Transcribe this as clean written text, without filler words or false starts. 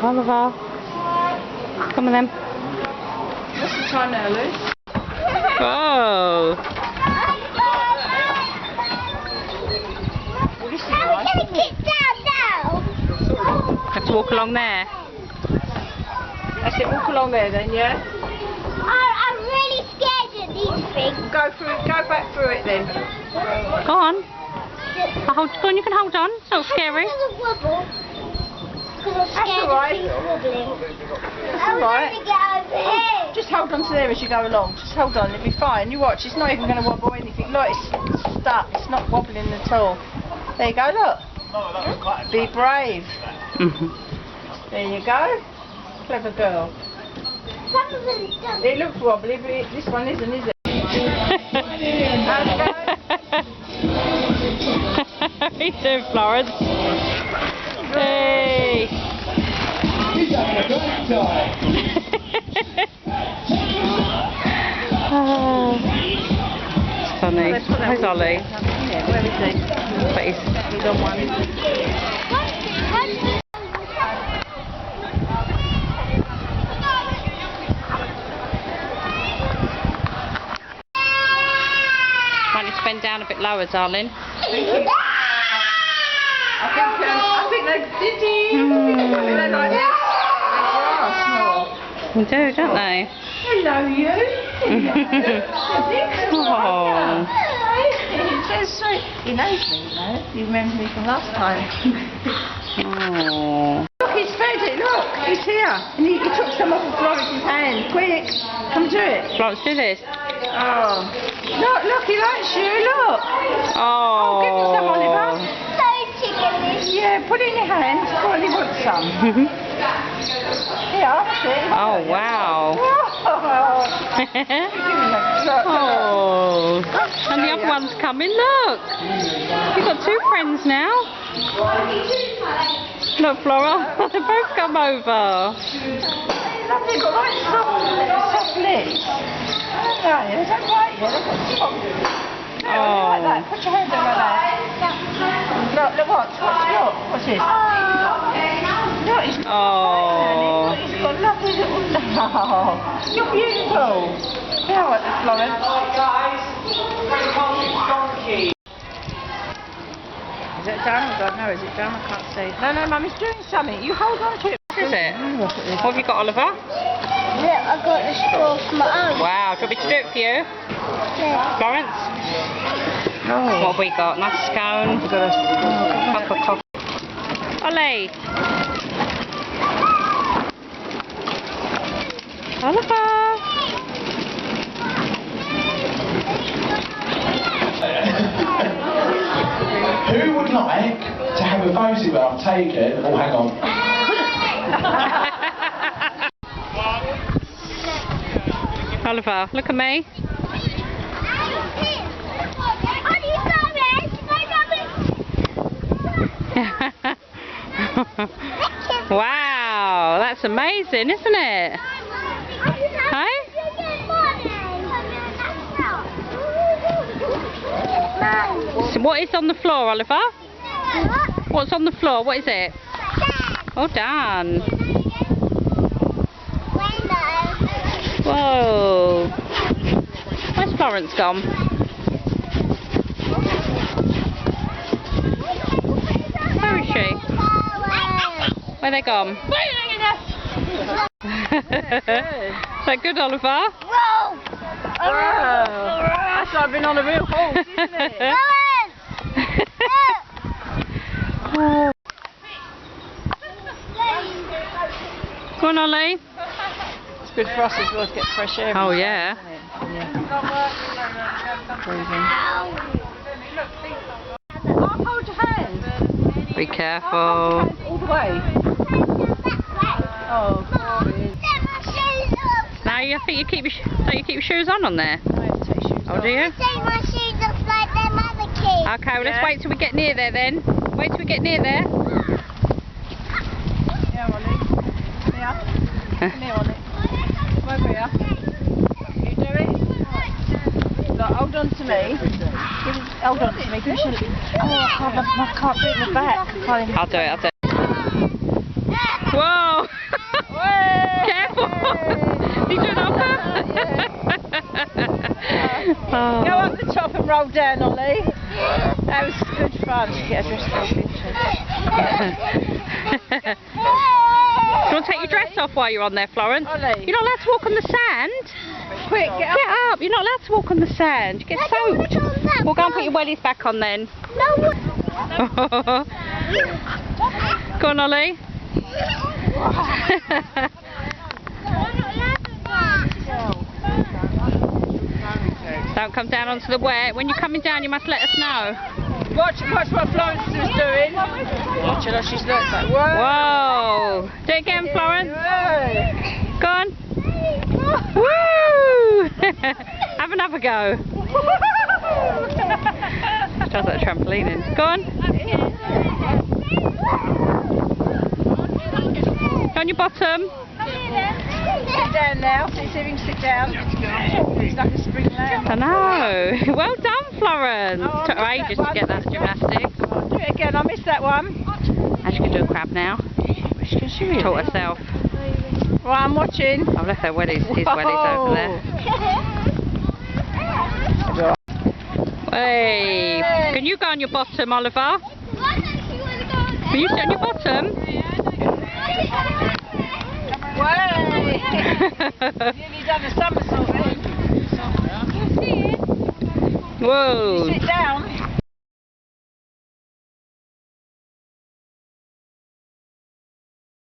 Oliver. Come on then. What's the time now, Lou? Oh. Well, this is nice, isn't it? Have to walk along there. That's it, walk along there then, yeah? I'm really scared of these things. Go back through it then. Go on. Go on, you can hold on. It's not scary. It doesn't wobble. Because I'm scared That's all right. of things wobbling. That's I was alright. going to get over here. Just hold on to there as you go along. Just hold on, it'll be fine. You watch, it's not even going to wobble or anything. Look, it's stuck. It's not wobbling at all. There you go, look. Be brave. There you go. Clever girl. It looks wobbly, but this one isn't, is it? How's it going? How you doing, Florence? Hey! He's having a great time. It's funny. Where's Ollie? Yeah, where is he? But He's on one. might need to bend down a bit lower, darling. I think they're dizzy. I think they like this. They do, don't they? Hello, you. Oh. It's so sweet. He knows me, you know. He remembers me from last time. Oh. Look, he's fed it. Look, he's here. And he took some off of Florence's hand. Quick, come do it. Florence, do this. Oh. Look, he likes you. Look. Oh. Give him some, Oliver. So ticklish. Yeah, put it in your hand. Go on, he wants some. Here, that's it. Oh, wow. Oh. And the other one's coming, look. You've got two friends now. Look, Flora, they both come over. They've got like soft lips. Yeah, they don't bite you. They've got soft. No, like that. Put your hand down like that. Look, what's this? Look, it's Oh. He's got lovely little... Oh, you're beautiful. Now what, Florence? Is it done? I don't know. Is it done? I can't see. No, Mummy's doing something. You hold on to it. What is it? What have you got, Oliver? Look, I got the straw for my own. Wow, do you want me to do it for you? Yeah. Florence? No. What have we got? Nice scone. We've got a Cup of coffee. Ollie! Oliver! Who would like to have a photograph taken? Oh, hang on. Oliver, look at me. Wow, that's amazing, isn't it? Hey? So what is on the floor, Oliver? What's on the floor? What is it? Oh, done. Whoa. Where's Florence gone? Where is she? Where they gone? Is that good, Oliver? Wow. That's like being on a real horse, isn't it? Go on, Ollie. It's good for us as well to get fresh air. Oh, yeah. I'll hold your hand. Be careful. All the way. Oh, God. Now I think you keep don't you keep your shoes on there? Oh, do you? Take my shoes off like them other kids. Okay, well, let's wait till we get near there then. Wait till we get near there. Yeah, Ollie. Here. Come here, Ollie. Come over here. You do it. Look, hold on to me. Hold on to me. Give us your... Oh, I can't do it in the back. I'll do it. Whoa! Way. Careful! Did you do it on Go up the top and roll down, Ollie. That was good fun to get a dress off into. Do you want to take your dress off while you're on there, Florence? Ollie. You're not allowed to walk on the sand. Quick, get up. Get up. You're not allowed to walk on the sand. You get soaked. Well, go and put your wellies back on then. Go on, Ollie. Don't come down onto the wet. When you're coming down, you must let us know. Watch what Florence is doing. Watch her, she's like, whoa. Whoa! Do it again, Florence. Whoa. Go on. Woo! Have another go. She does that trampolining. Go on. Go on your bottom. Sit down now. See if you can sit down. He's like a spring lamb. I know. Well done, Florence. Oh, Took her I missed ages that to get one. that gymnastics. Do it again. I missed that one. Now she can do a crab now. Can she really? Taught herself. Right, I'm watching. I've left her wellies, his wellies over there. Hey, can you go on your bottom, Oliver? Can you sit on your bottom? Way! Nearly done a somersault then. Whoa. Sit down.